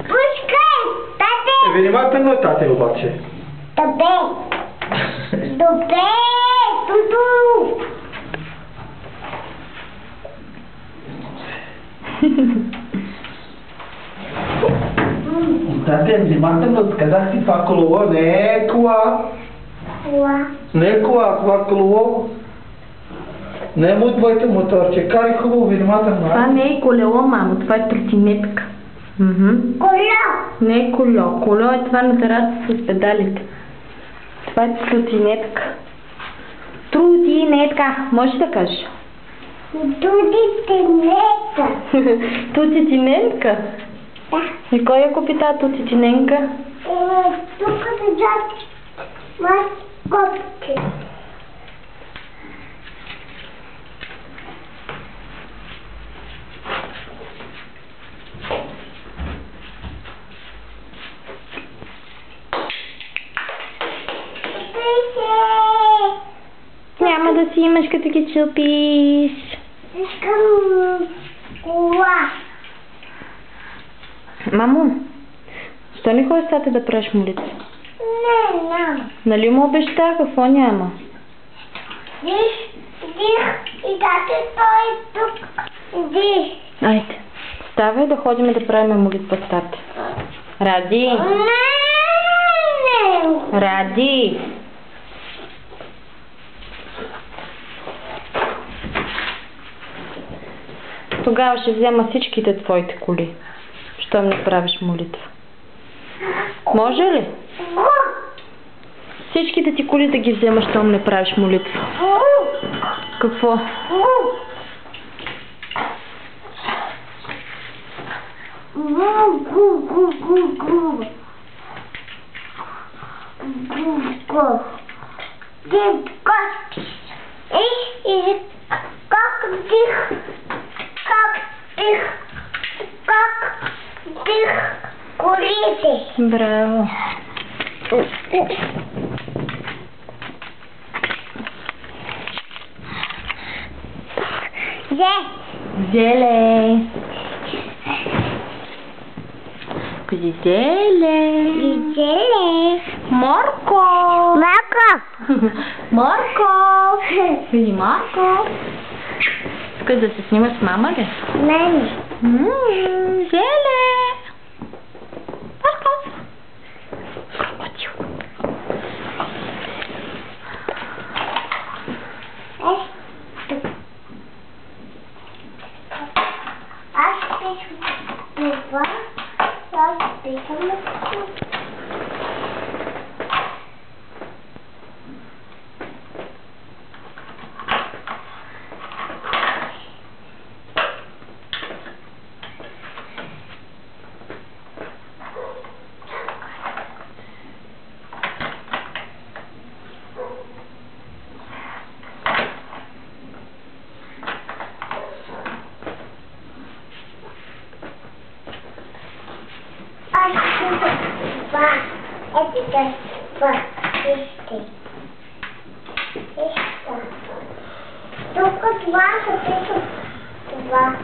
Пускай, тате! Внимателно е тате обаче. Добре! Добре! Туду! Тате, внимателно, казах ти това колело не е кола. Кола. Не е кола, това колело. Не е твоите моторче. Карай хубаво, внимателно. Това не е колело, мамо, това е тротинетка. Кола! Не е колело. Колело е това на терасата с педалите. Това е тротинетка. Тротинетка, можеш да кажеш? Тутинетка. Тутинетка? Да. И кой я купи тази тутинетка? Тук седят маскотки. Няма да си имаш като ги чупиш. Искам кола. Мамо, защо не ходиш тате да правиш молитва? Не, няма. Нали му обеща, какво няма? Виж, и тате той е тук. Виж. Айде, ставай да ходим да правим молитва с тате. Ради! Не. Ради! Тогава ще взема всичките твоите коли, щом не правиш молитва. Може ли? Всичките ти коли да ги взема, щом не правиш молитва. Какво? Браво. Зеле. Кажи зеле. Зеле. Морко. Марко. Марко. Кажи Марко. Искаш да се снимаш с мама ли? Не. Зеле. Марко. Крокодил. Аз пишу това. Аз пишам това. Тук това се пише това.